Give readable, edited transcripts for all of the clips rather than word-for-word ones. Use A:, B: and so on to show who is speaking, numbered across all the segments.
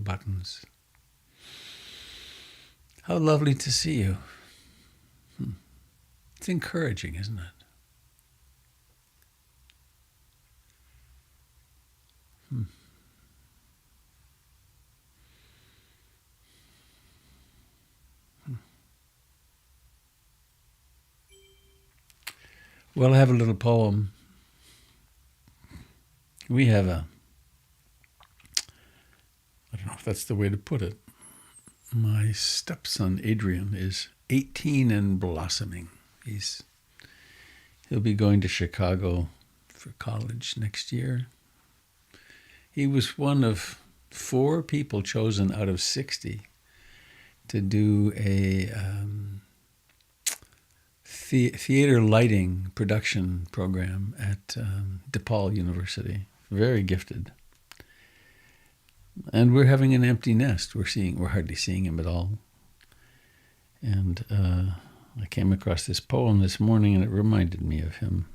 A: buttons. How lovely to see you. It's encouraging, isn't it? Well, I have a little poem. We have I don't know if that's the way to put it. My stepson, Adrian, is 18 and blossoming. He'll be going to Chicago for college next year. He was one of 4 people chosen out of 60 to do a theater lighting production program at DePaul University. Very gifted. And we're having an empty nest. We're hardly seeing him at all. And I came across this poem this morning, and it reminded me of him.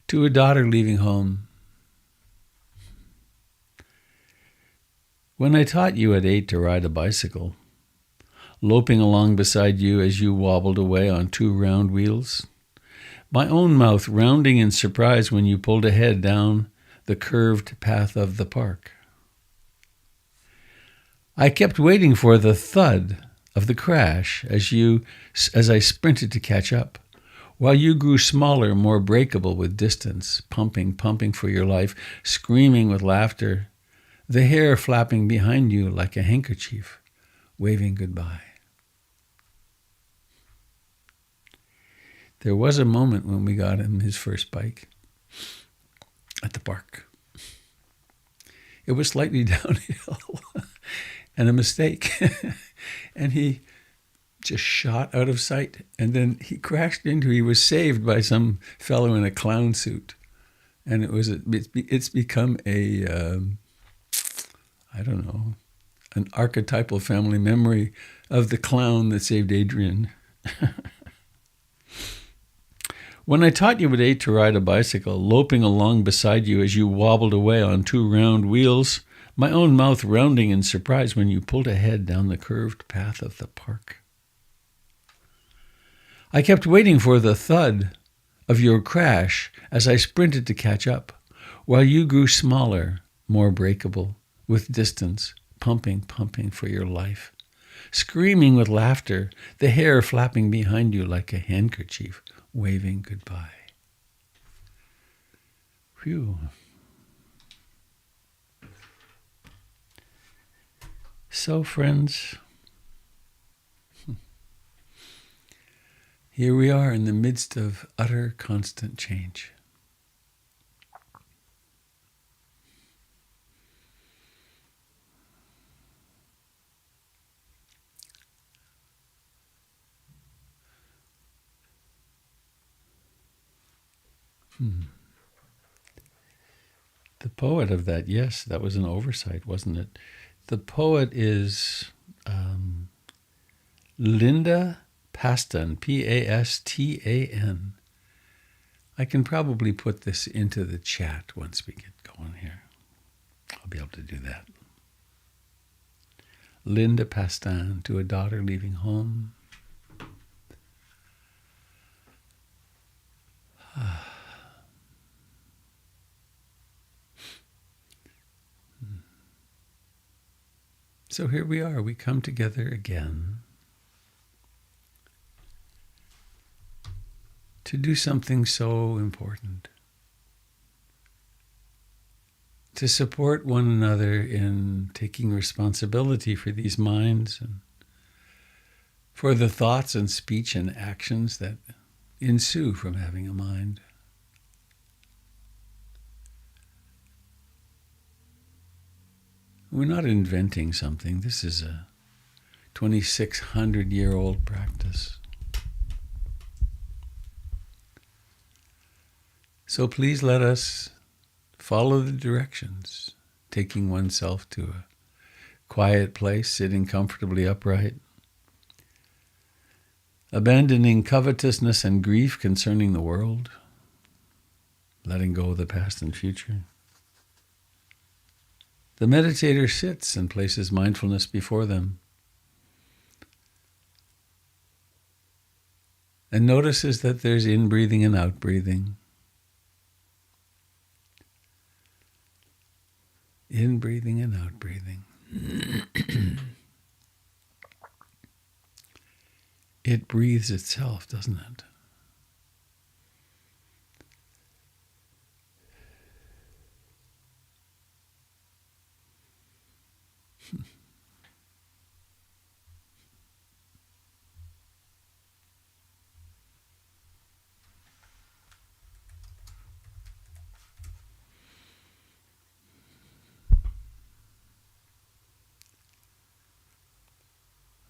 A: To a daughter leaving home. When I taught you at 8 to ride a bicycle, loping along beside you as you wobbled away on 2 round wheels, my own mouth rounding in surprise when you pulled ahead down the curved path of the park. I kept waiting for the thud of the crash as I sprinted to catch up, while you grew smaller, more breakable with distance, pumping for your life, screaming with laughter, the hair flapping behind you like a handkerchief, waving goodbye. There was a moment when we got him his first bike at the park. It was slightly downhill and a mistake. And he just shot out of sight. And then he was saved by some fellow in a clown suit. And it's become an archetypal family memory of the clown that saved Adrian. When I taught you at 8 to ride a bicycle, loping along beside you as you wobbled away on 2 round wheels, my own mouth rounding in surprise when you pulled ahead down the curved path of the park. I kept waiting for the thud of your crash as I sprinted to catch up, while you grew smaller, more breakable, with distance, pumping for your life, screaming with laughter, the hair flapping behind you like a handkerchief, waving goodbye. Phew. So, friends, here we are in the midst of utter constant change. The poet of that, yes, that was an oversight, wasn't it? The poet is Linda Pastan, Pastan. I can probably put this into the chat once we get going here. I'll be able to do that. Linda Pastan, to a daughter leaving home. So here we are, we come together again to do something so important, to support one another in taking responsibility for these minds and for the thoughts and speech and actions that ensue from having a mind. We're not inventing something. This is a 2,600-year-old practice. So please let us follow the directions, taking oneself to a quiet place, sitting comfortably upright, abandoning covetousness and grief concerning the world, letting go of the past and future. The meditator sits and places mindfulness before them and notices that there's in-breathing and out-breathing. In-breathing and out-breathing. It breathes itself, doesn't it?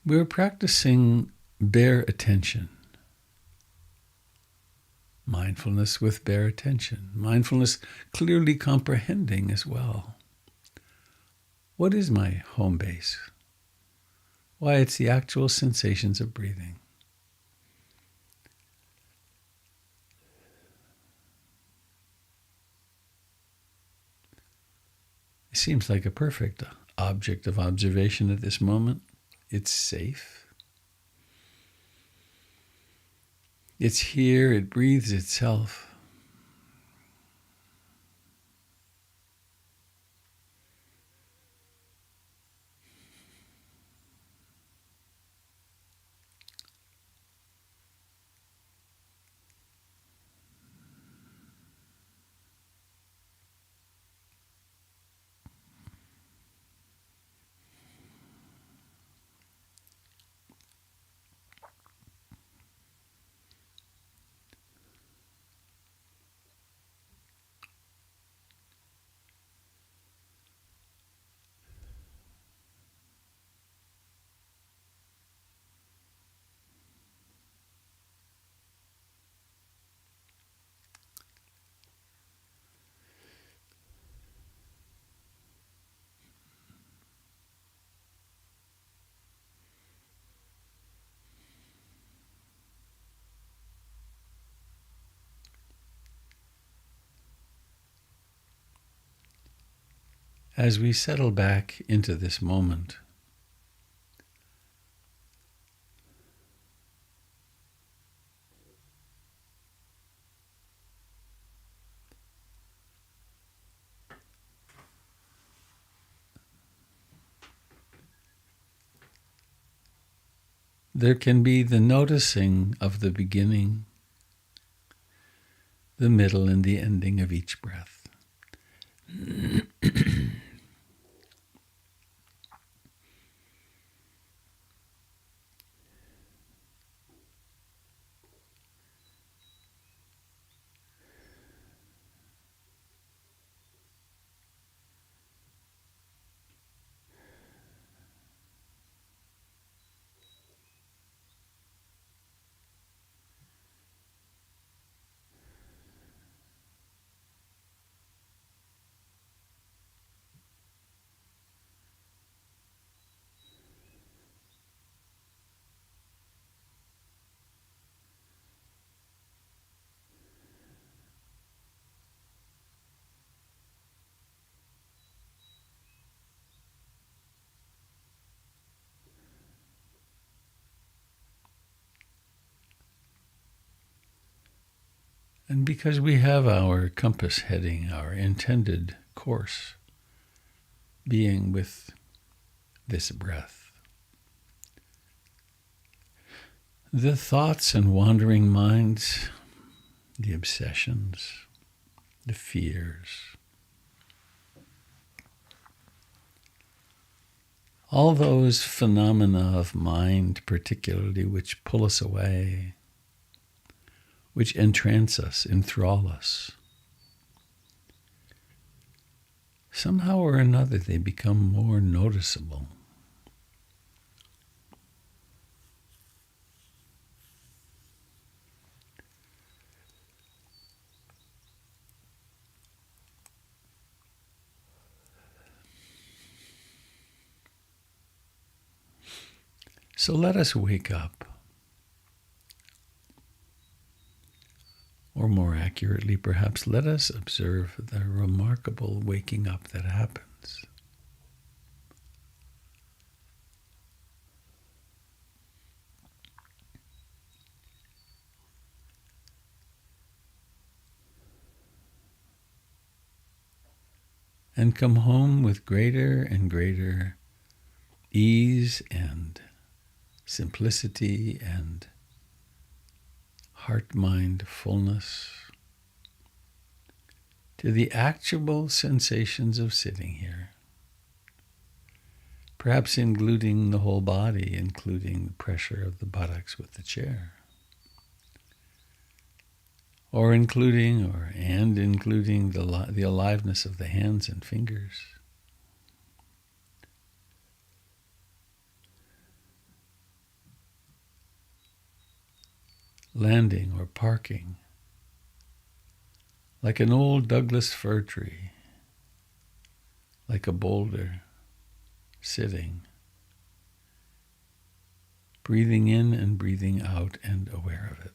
A: We're practicing bare attention. Mindfulness with bare attention. Mindfulness clearly comprehending as well. What is my home base? Why, it's the actual sensations of breathing. It seems like a perfect object of observation at this moment. It's safe. It's here, it breathes itself. As we settle back into this moment, there can be the noticing of the beginning, the middle, and the ending of each breath. And because we have our compass heading, our intended course being with this breath, the thoughts and wandering minds, the obsessions, the fears, all those phenomena of mind particularly which pull us away, which entrance us, enthrall us. Somehow or another they become more noticeable. So let us wake up accurately perhaps, let us observe the remarkable waking up that happens. And come home with greater and greater ease and simplicity and heart-mind fullness to the actual sensations of sitting here, perhaps including the whole body, including the pressure of the buttocks with the chair, or including the aliveness of the hands and fingers. Landing or parking like an old Douglas fir tree, like a boulder, sitting, breathing in and breathing out and aware of it.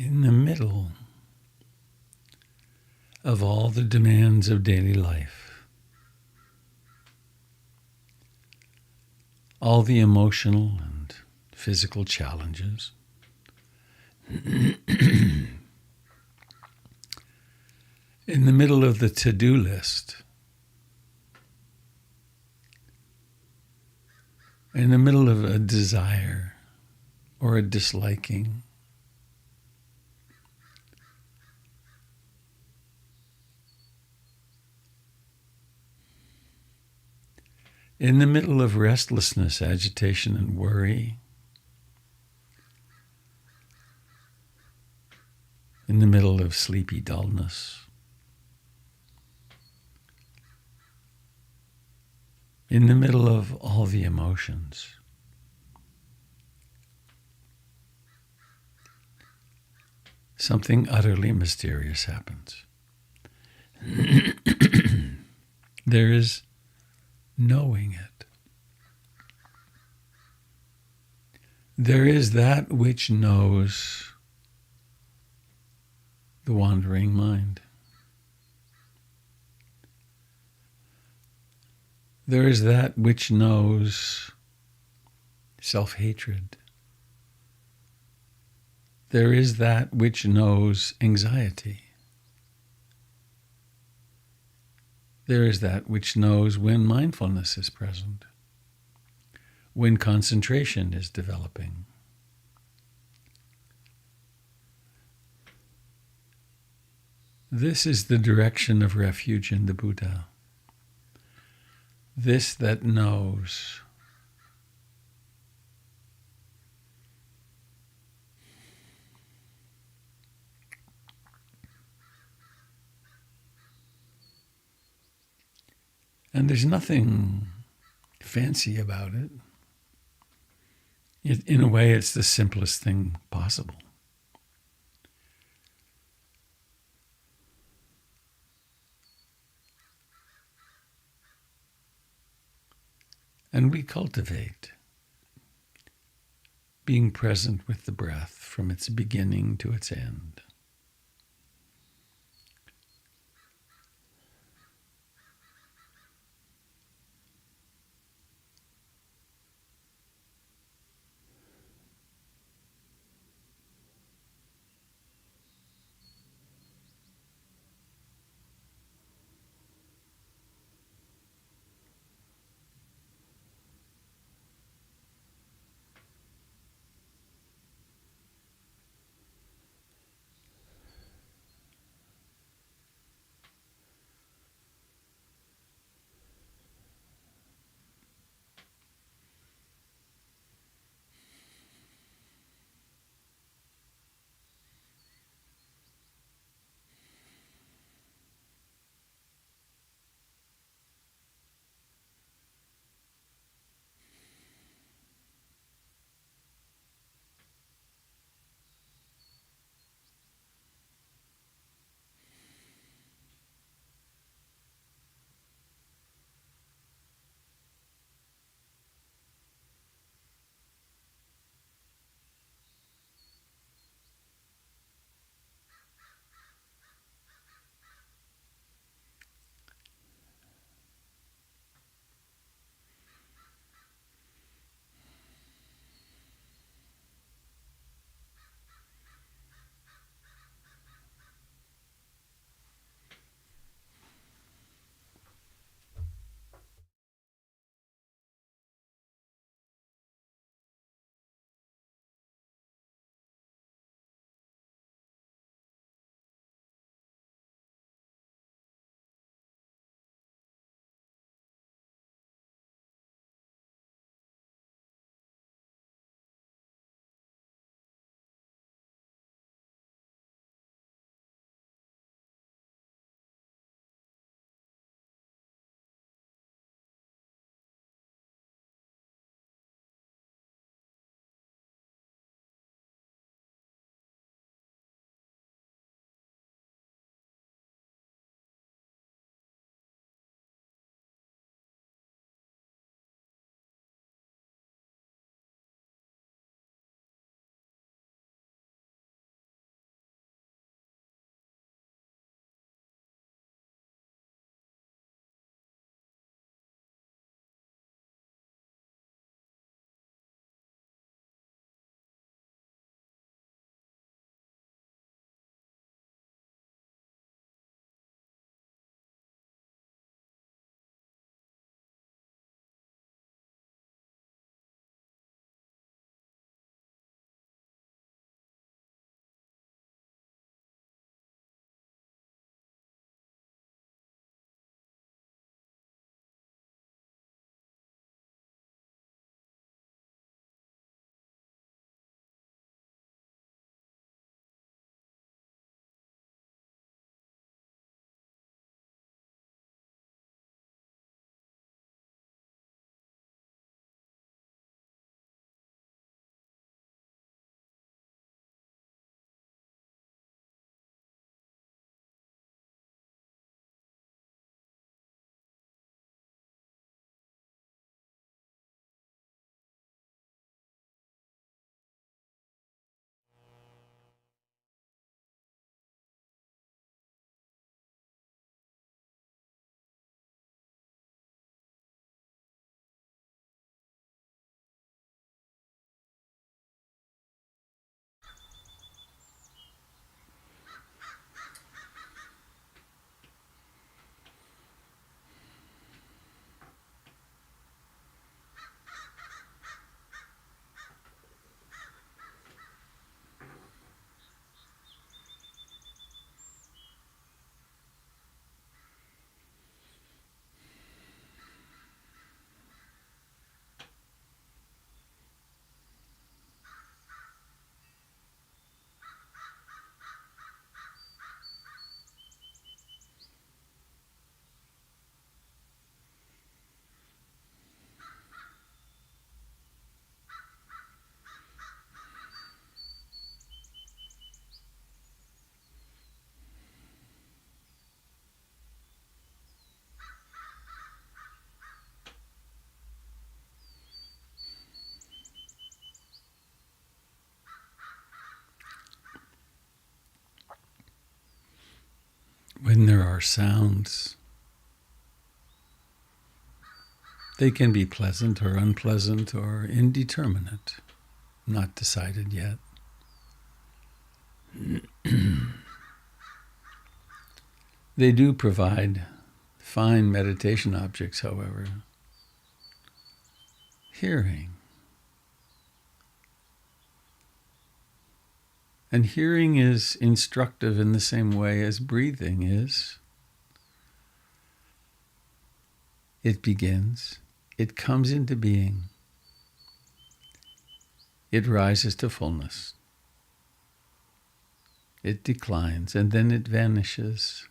A: in the middle of all the demands of daily life, all the emotional and physical challenges, in the middle of the to-do list, in the middle of a desire or a disliking, in the middle of restlessness, agitation, and worry, in the middle of sleepy dullness, in the middle of all the emotions, something utterly mysterious happens. There is knowing it. There is that which knows the wandering mind. There is that which knows self-hatred. There is that which knows anxiety. There is that which knows when mindfulness is present, when concentration is developing. This is the direction of refuge in the Buddha. This that knows. And there's nothing fancy about it. In a way, it's the simplest thing possible. And we cultivate being present with the breath from its beginning to its end. Then there are sounds. They can be pleasant or unpleasant or indeterminate, not decided yet. They do provide fine meditation objects, however. Hearing. And hearing is instructive in the same way as breathing is. It begins, it comes into being, it rises to fullness, it declines, and then it vanishes.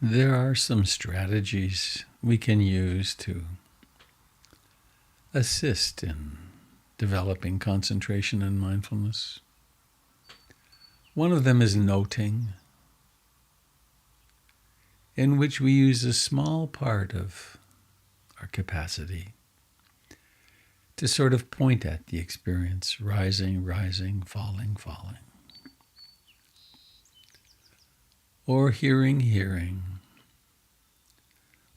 A: There are some strategies we can use to assist in developing concentration and mindfulness. One of them is noting, in which we use a small part of our capacity to sort of point at the experience, rising, rising, falling, falling. Or hearing, hearing.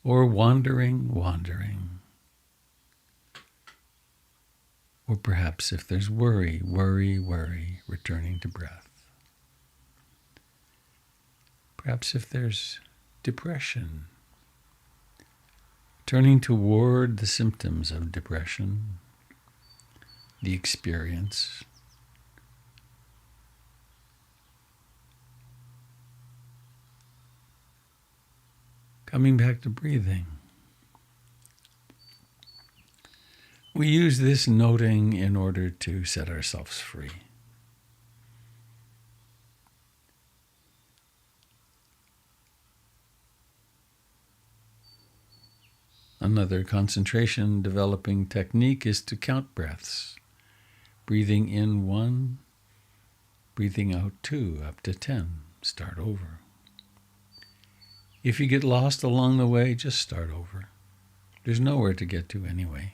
A: Or wandering, wandering. Or perhaps if there's worry, worry, worry, returning to breath. Perhaps if there's depression, turning toward the symptoms of depression, the experience. Coming back to breathing. We use this noting in order to set ourselves free. Another concentration developing technique is to count breaths. Breathing in 1, breathing out 2, up to 10. Start over. If you get lost along the way, just start over. There's nowhere to get to anyway.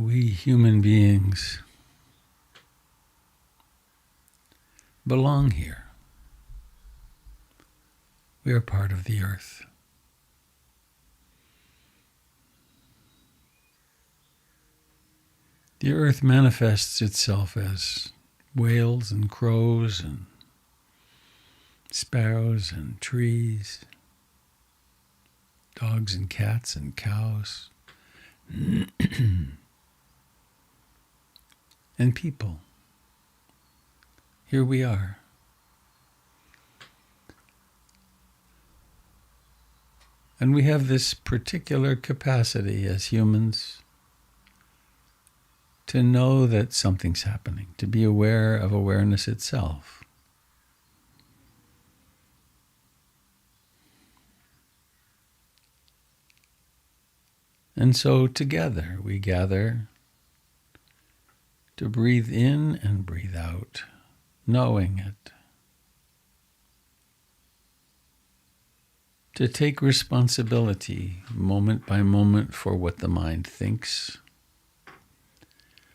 A: we human beings belong here. We are part of the earth. The earth manifests itself as whales and crows and sparrows and trees, dogs and cats and cows, and people. Here we are. And we have this particular capacity as humans to know that something's happening, to be aware of awareness itself. And so together we gather to breathe in and breathe out, knowing it. To take responsibility moment by moment for what the mind thinks,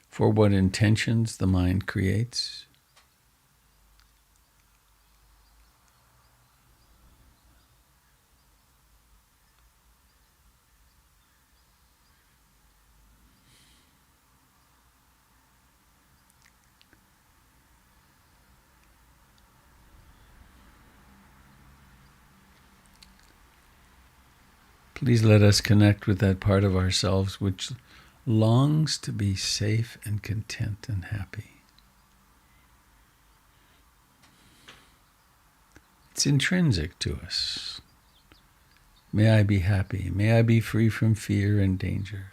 A: for what intentions the mind creates. Please let us connect with that part of ourselves which longs to be safe and content and happy. It's intrinsic to us. May I be happy. May I be free from fear and danger.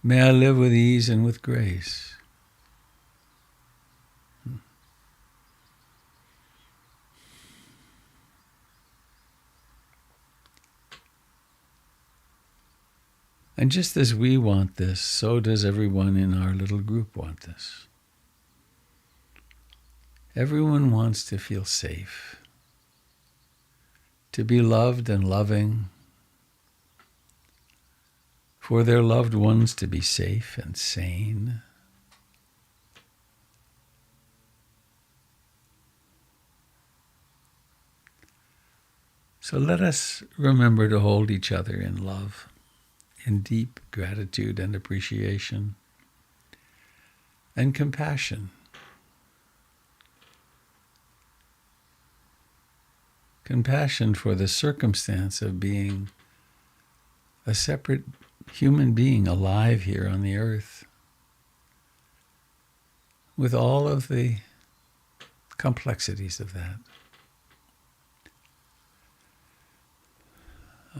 A: May I live with ease and with grace. And just as we want this, so does everyone in our little group want this. Everyone wants to feel safe, to be loved and loving, for their loved ones to be safe and sane. So let us remember to hold each other in love, in deep gratitude and appreciation, and compassion. Compassion for the circumstance of being a separate human being alive here on the earth, with all of the complexities of that.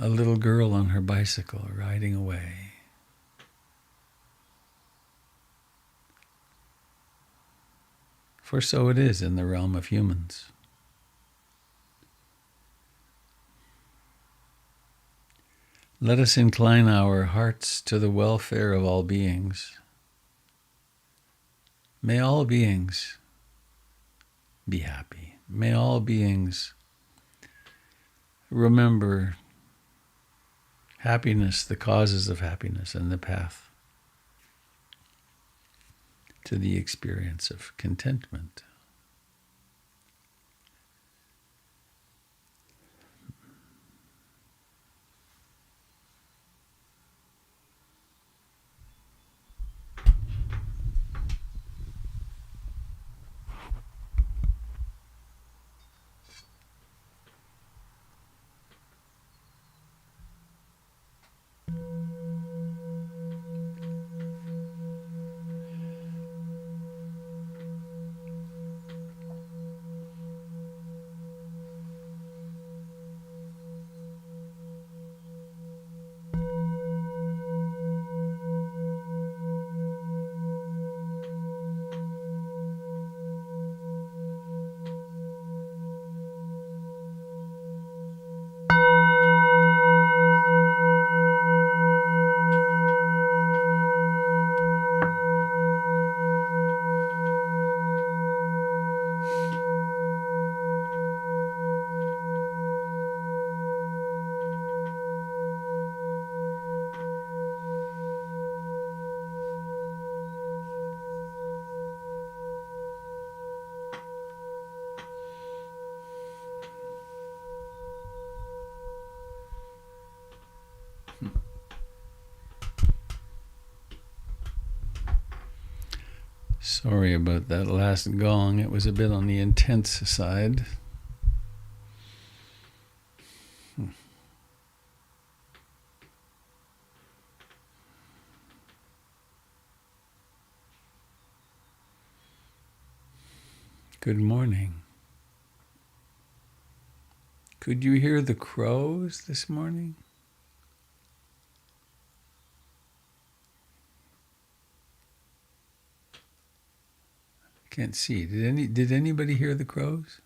A: A little girl on her bicycle riding away. For so it is in the realm of humans. Let us incline our hearts to the welfare of all beings. May all beings be happy. May all beings remember happiness, the causes of happiness, and the path to the experience of contentment. Sorry about that last gong. It was a bit on the intense side. Good morning. Could you hear the crows this morning? Can't see. Did anybody hear the crows?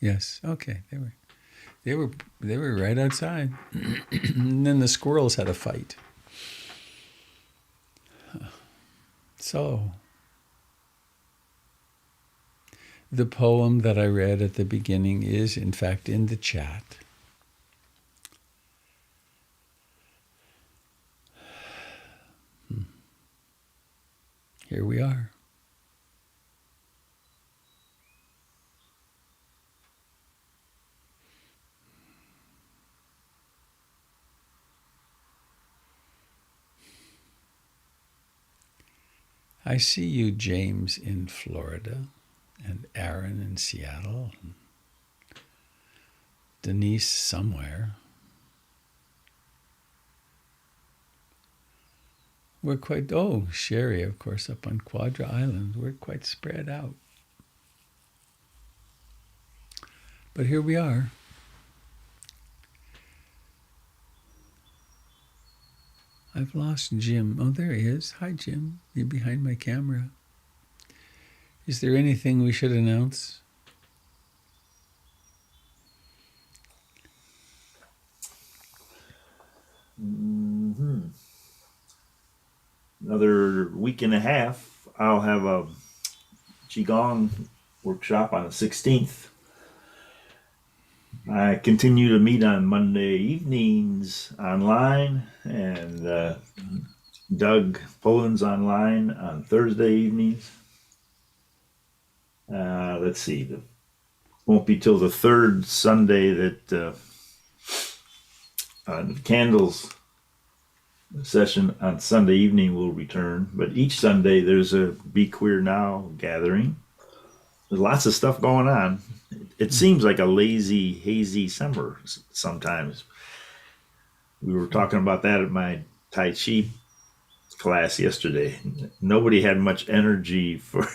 A: Yes. Okay. They were right outside. And then the squirrels had a fight. So the poem that I read at the beginning is, in fact, in the chat. Here we are. I see you, James, in Florida, and Aaron in Seattle, and Denise somewhere. We're quite, Sherry, of course, up on Quadra Island. We're quite spread out. But here we are. I've lost Jim. Oh, there he is. Hi, Jim. You're behind my camera. Is there anything we should announce?
B: Another week and a half, I'll have a Qigong workshop on the 16th. I continue to meet on Monday evenings online, and Doug Poland's online on Thursday evenings. Let's see, it won't be till the third Sunday that the candles session on Sunday evening will return. But each Sunday there's a Be Queer Now gathering. There's lots of stuff going on. It seems like a lazy, hazy summer sometimes. We were talking about that at my Tai Chi class yesterday. Nobody had much energy for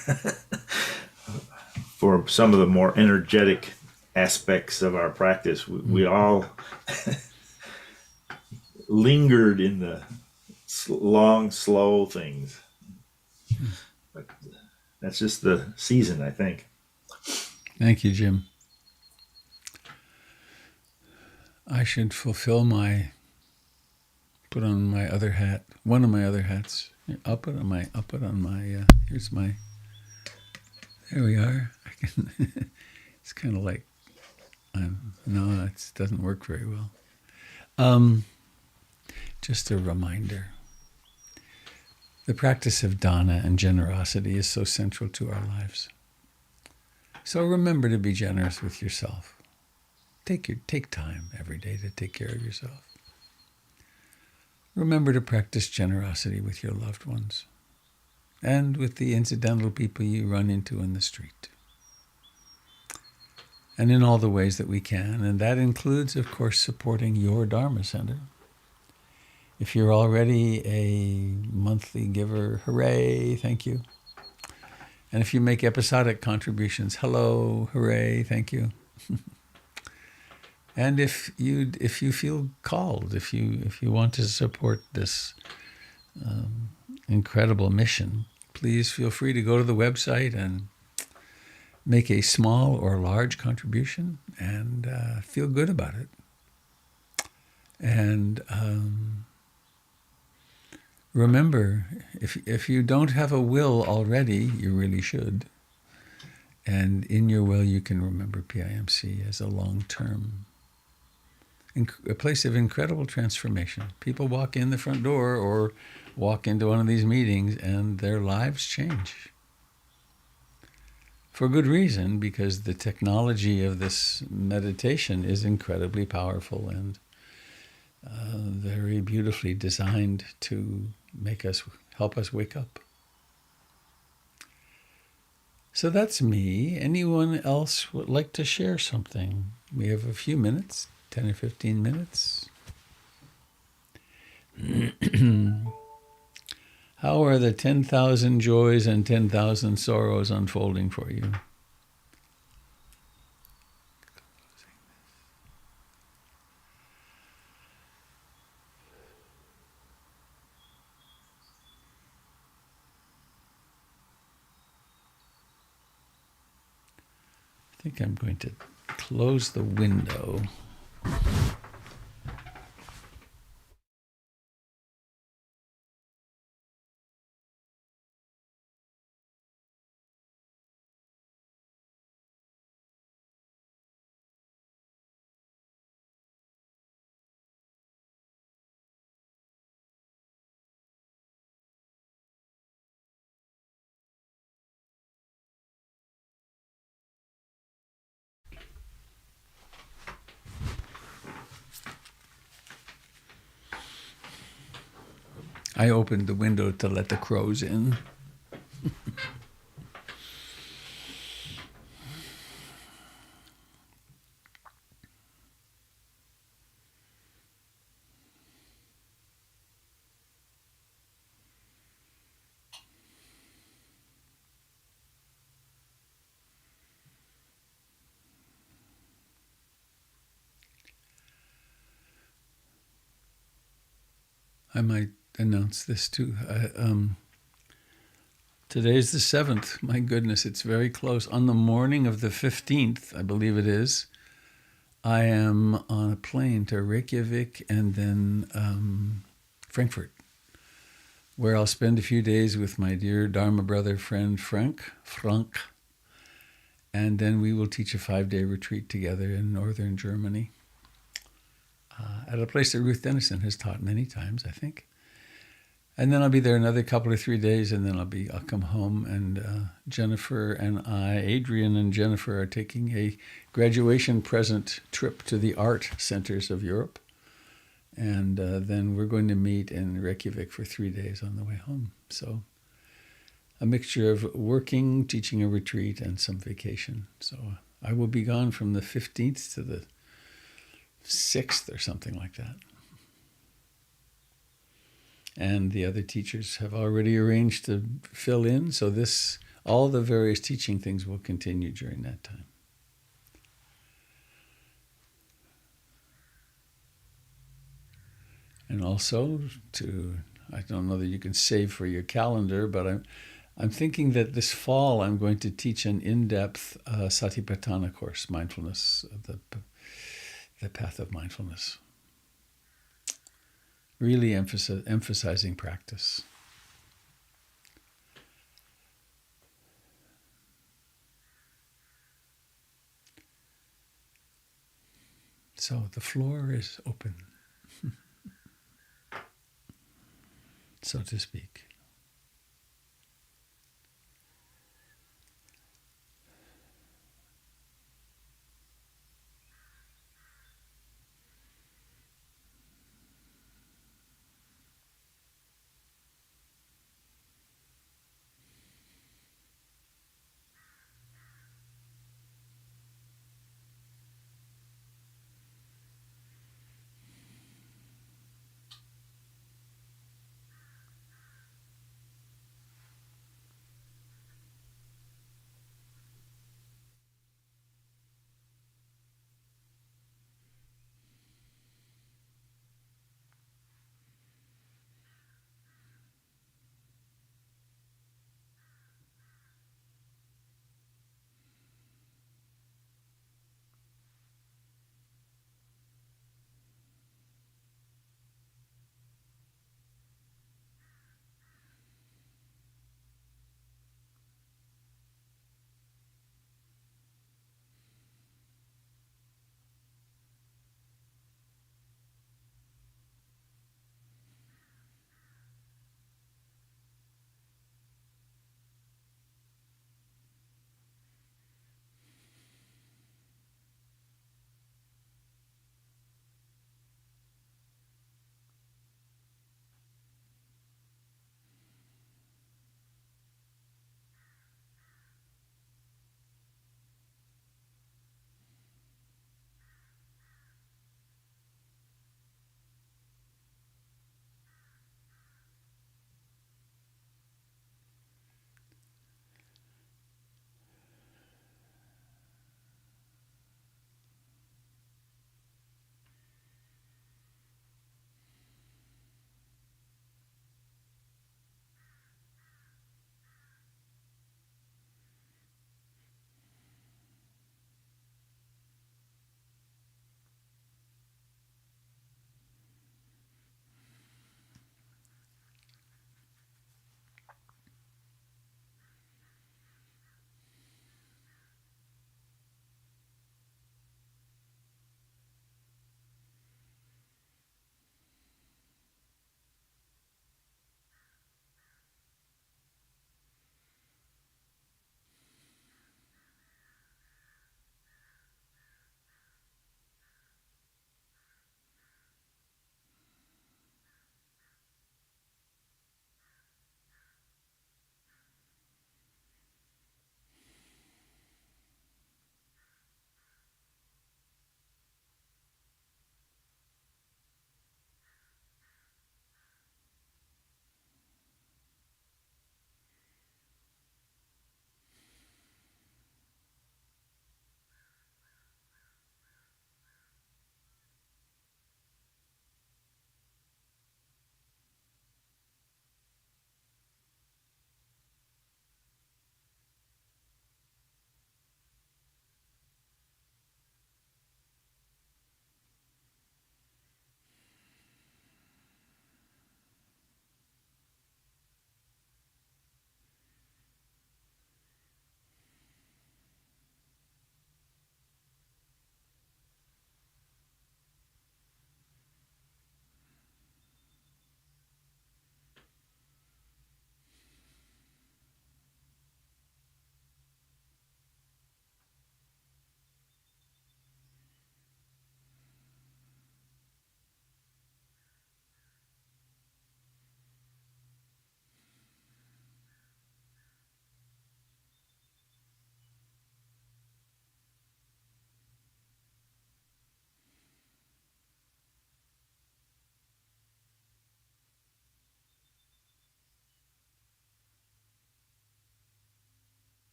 B: for some of the more energetic aspects of our practice. We all lingered in the long, slow things. But that's just the season, I think.
A: Thank you, Jim. I should put on my other hat, one of my other hats. I'll put on my, here's my, there we are. It's kind of like, no, it doesn't work very well. Just a reminder. The practice of dana and generosity is so central to our lives. So remember to be generous with yourself. Take time every day to take care of yourself. Remember to practice generosity with your loved ones and with the incidental people you run into in the street. And in all the ways that we can. And that includes, of course, supporting your Dharma Center. If you're already a monthly giver, hooray, thank you. And if you make episodic contributions, hello, hooray, thank you. And if you feel called, if you want to support this incredible mission, please feel free to go to the website and make a small or large contribution and feel good about it. And remember, if you don't have a will already, you really should. And in your will, you can remember PIMC as a long-term, a place of incredible transformation. People walk in the front door or walk into one of these meetings and their lives change. For good reason, because the technology of this meditation is incredibly powerful and very beautifully designed to help us wake up. So that's me. Anyone else would like to share something? We have a few minutes, 10 or 15 minutes. How are the 10,000 joys and 10,000 sorrows unfolding for you? I think I'm going to close the window. I opened the window to let the crows in. I might announce this too. Today's the 7th. My goodness, it's very close. On the morning of the 15th, I believe it is, I am on a plane to Reykjavik and then Frankfurt, where I'll spend a few days with my dear Dharma brother friend Frank, and then we will teach a 5-day retreat together in northern Germany at a place that Ruth Dennison has taught many times, I think. And then I'll be there another couple of 3 days, and then I'll come home. And Jennifer and Adrian and Jennifer are taking a graduation present trip to the art centers of Europe. And then we're going to meet in Reykjavik for 3 days on the way home. So a mixture of working, teaching a retreat, and some vacation. So I will be gone from the 15th to the 6th or something like that. And the other teachers have already arranged to fill in, so all the various teaching things will continue during that time. And also I don't know that you can save for your calendar, but I'm thinking that this fall I'm going to teach an in-depth Satipatthana course, mindfulness, the path of mindfulness. Really emphasizing practice. So the floor is open, so to speak.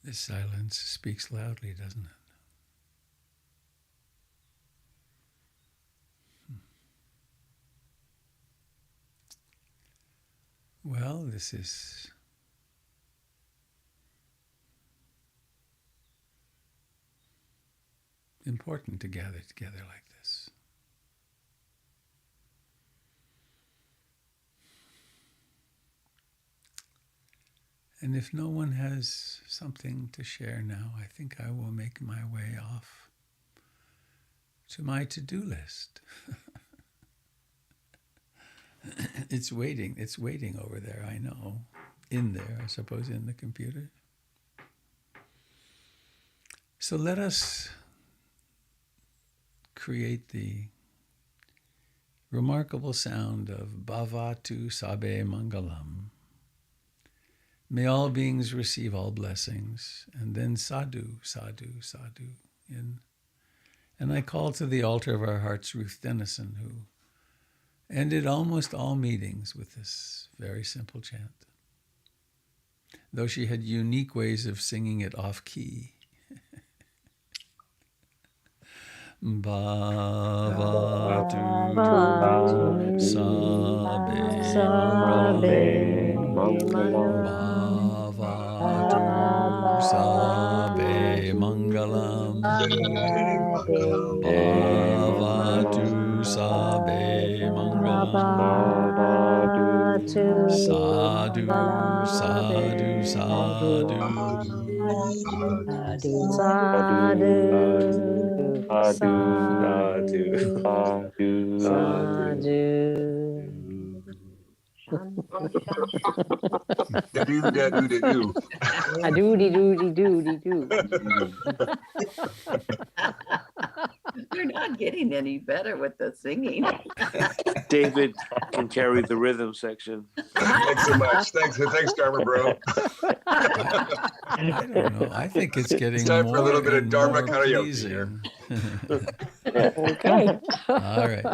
A: This silence speaks loudly, doesn't it? Well, this is important to gather together like this. And if no one has something to share now, I think I will make my way off to my to-do list. It's waiting over there, I know. In there, I suppose, in the computer. So let us create the remarkable sound of Bhavatu Sabe Mangalam. May all beings receive all blessings, and then sadhu, sadhu, sadhu. And I call to the altar of our hearts Ruth Dennison, who ended almost all meetings with this very simple chant, though she had unique ways of singing it off key. Bhavatu Sabe Mangalam. Bhavatu Sabe Mangalam. Bhavatu Sabe Mangalam. Sadhu, sadhu, sadhu.
C: Da-doo-da-doo-da-doo.
D: A-doody-doody-doody-doo.
E: You're not getting any better with the singing.
F: David can carry the rhythm section.
C: Thanks so much. Thanks, Dharma bro.
A: I don't know. I think it's getting
C: It's time
A: more
C: for a little bit of
A: and
C: Dharma
A: more
C: karaoke
A: pleasing.
D: Okay.
A: All right.